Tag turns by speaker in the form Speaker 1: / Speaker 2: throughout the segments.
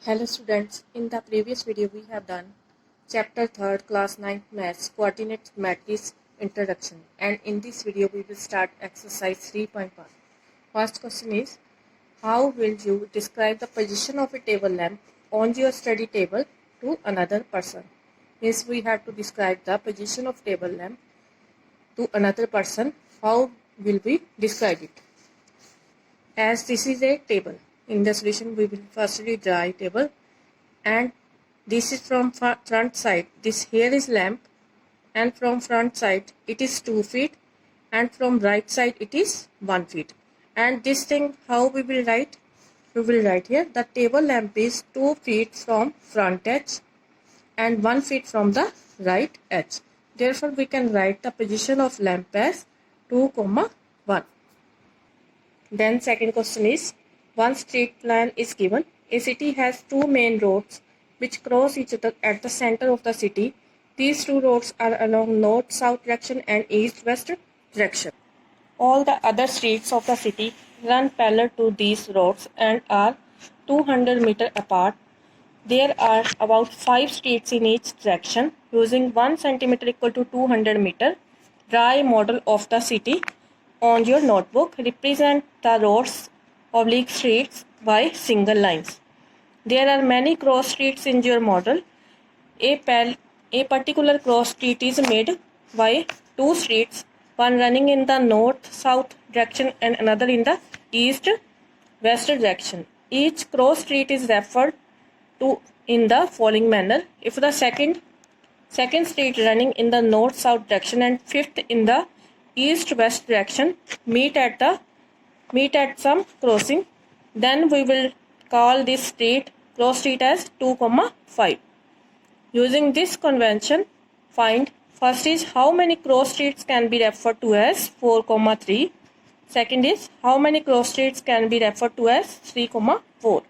Speaker 1: Hello students, in the previous video we have done chapter 3rd class 9th maths coordinate matrix introduction, and in this video we will start exercise 3.1. First question is, how will you describe the position of a table lamp on your study table to another person? Means we have to describe the position of table lamp to another person. How will we describe it? As this is a table, in the solution we will firstly draw a table, and this is from front side. This here is lamp, and from front side it is 2 feet, and from right side it is 1 feet. And this thing, how we will write? We will write here the table lamp is 2 feet from front edge and 1 feet from the right edge. Therefore we can write the position of lamp as 2, 1. Then second question is, one street plan is given. A city has two main roads which cross each other at the center of the city. These two roads are along north-south direction and east-west direction. All the other streets of the city run parallel to these roads and are 200 meters apart. There are about 5 streets in each direction. Using 1 centimeter equal to 200 meters, draw a model of the city on your notebook. Represent the roads, oblique streets by single lines. There are many cross streets in your model. A particular cross street is made by 2 streets, one running in the north-south direction and another in the east-west direction. Each cross street is referred to in the following manner. If the second street running in the north-south direction and fifth in the east-west direction meet at some crossing, then we will call this cross street as 2, 5. Using this convention, find first is how many cross streets can be referred to as 4, 3. Second is how many cross streets can be referred to as 3, 4.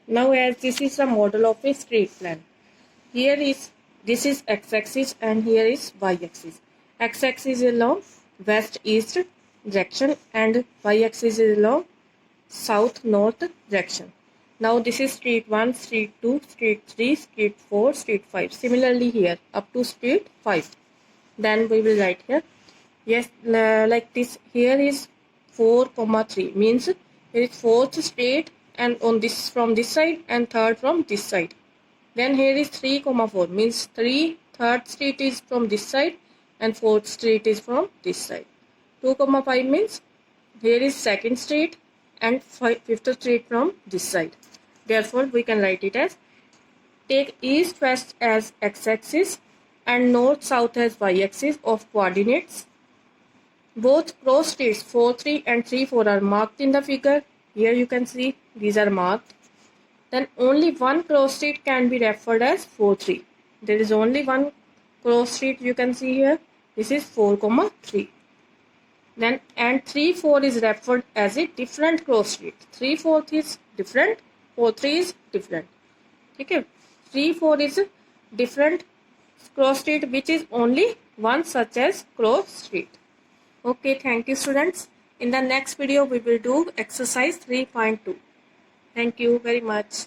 Speaker 1: Now, as this is the model of a street plan, this is x-axis and here is y-axis. X-axis is along west-east direction and y-axis is along south-north direction. Now this is street 1, street 2, street 3, street 4, street 5. Similarly here up to street 5. Then we will write here, yes, like this. Here is 4, 3 means here is 4th street and on this from this side and 3rd from this side. Then here is 3, 4 means 3rd street is from this side and 4th street is from this side. 2, 5 means here is 2nd street and 5th street from this side. Therefore, we can write it as, take east-west as x-axis and north-south as y-axis of coordinates. Both cross streets 4, 3 and 3, 4 are marked in the figure. Here you can see these are marked. Then only one cross street can be referred as 4, 3. There is only one cross street you can see here. This is 4, 3. Then and 3, 4 is referred as a different cross street. 3, 4 is different, 4, 3 is different. Okay, 3, 4 is a different cross street which is only one such as cross street. Okay, thank you students. In the next video we will do exercise 3.2. Thank you very much.